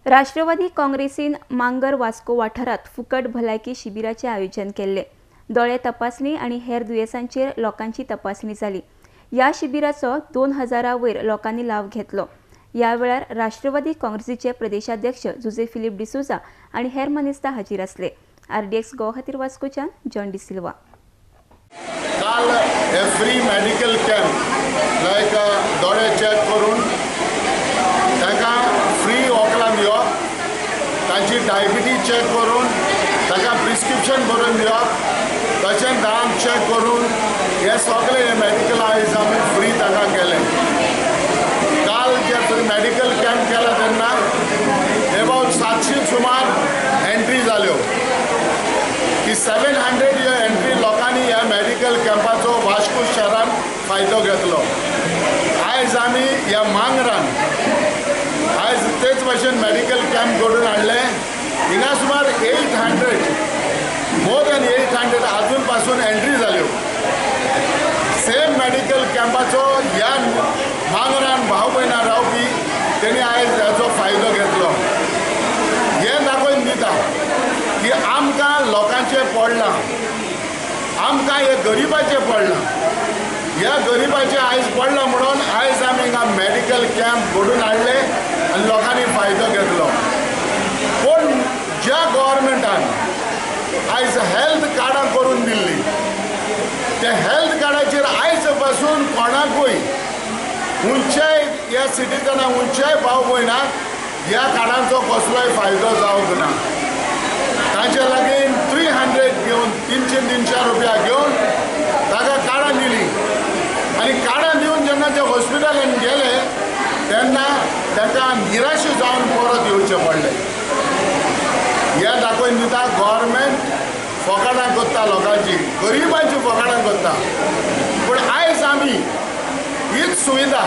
राष्ट्रवादी काँग्रेसीन मांगर वास्को वाठारात फुकट भलायकी शिबिराचे आयोजन केले। दोळे तपासणी आणि हेर दुयेंसांचेर लोकांची तपासणी जाली। या शिबिराचो 2000 वयर लोकांनी लाव घेतलो। या वेळार राष्ट्रवादी काँग्रेसीचे प्रदेशाध्यक्ष जुजे फिलिप डिसोजा आणि हेर मनीसता हाजीर असले। RDX गोवा खातीर वास्कोच्यान जॉन डिसिल्वा। काल फ्री मेडिकल कॅम्प लायक दोळे चेक करून ताका फ्री वॉकलां दिवप, ताची डायबिटीज चेक करून ताका प्रिस्क्रिप्शन बरोवन दिवप, तशेंच दाम चेक करून हे सगळे मेडिकल आयज आमी फ्री ताका केले। काल जे मेडिकल कॅम्प केला तेन्ना अबाउट 700 सुमार एंट्री जाल्यो की 700 एंट्री लोकांनी ह्या मेडिकल कॅम्पाचो वास्को शहरान फायदो घेतलो। आयज आमी ह्या मांगरान आयज तेच भाशेन मेडिकल कॅम्प घडोवन हाडले। हिंगा सुमार 800 मोर दॅन 800 आजून पासून एंट्री जाल्यो। सेम मेडिकल कॅम्पाचो ह्या मांगरान भाव भयणां रावपी तेणी आयज ह्याचो फायदो घेतलो। हे दाखोवन दिता की आमकां लोकांचें पडलां, आमकां हे गरिबाचें पडलां। ह्या गरिबाचें आयज पडलां म्हणून आयज आमी हिंगा मेडिकल कॅम्प घडोवन हाडले आनी लोकांनी फायदो घेतलो। पूण ज्या गव्हर्मेंटान आयज हेल्थ कार्डां करून दिल्लीं, त्या हेल्थ कार्डाचेर आयज पासून कोणाकूय खंयच्याय ह्या सिटीजनाक खंयच्याय भाव भयणाक ह्या कार्डांचो कसलोय फायदो जावंक ना। तांचे लागीं 300 घेवन 300 रुपया घेवन ताका कार्डां दिलीं आनी कार्डां दिवन जेन्ना ते हॉस्पिटलान गेले तेन्ना ताका निराश जावन परत येवचें पडलें। हें दाखोवन दिता गव्हर्मेंट फकाणां करता लोकांची, गरिबांची फकाणां करता। पूण आयज आमी हीच सुविधा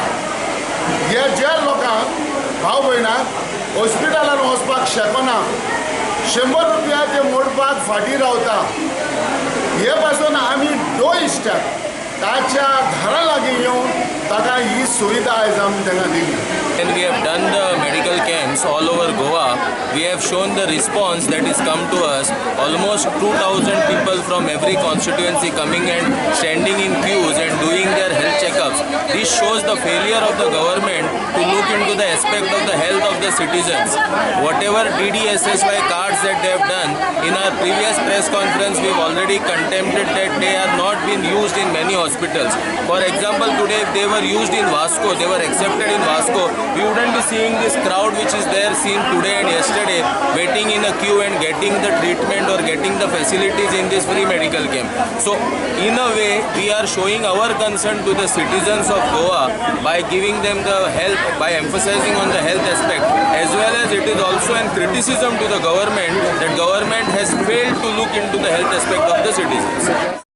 हे ज्या लोकांक भाव भयणाक हॉस्पिटलान वचपाक शकना, 100 रुपया ते मोडपाक फाटीं रावता, हे पासून आमी इश्टाक ताच्या घरा लागीं येवन ताका ही सुविधा आयज आमी तांकां दिली। When we have done the medical camps all over Goa, we have shown the response that is come to us. Almost 2000 people from every constituency coming and standing in queues and doing their health checkups. This shows the failure of the government to look into the aspect of the health of the citizens. Whatever DDSSY cards that they have done, in our previous press conference we have already contempted that they are not being used in many hospitals. For example, today if they were used in Vasco, they were accepted in Vasco, we wouldn't be seeing this crowd which is there seen today and yesterday waiting in a queue and getting the treatment or getting the facilities in this free medical camp. So in a way we are showing our concern to the citizens of Goa by giving them the health, by emphasizing on the health aspect, as well as it is also an criticism to the government that government has failed to look into the health aspect of the citizens.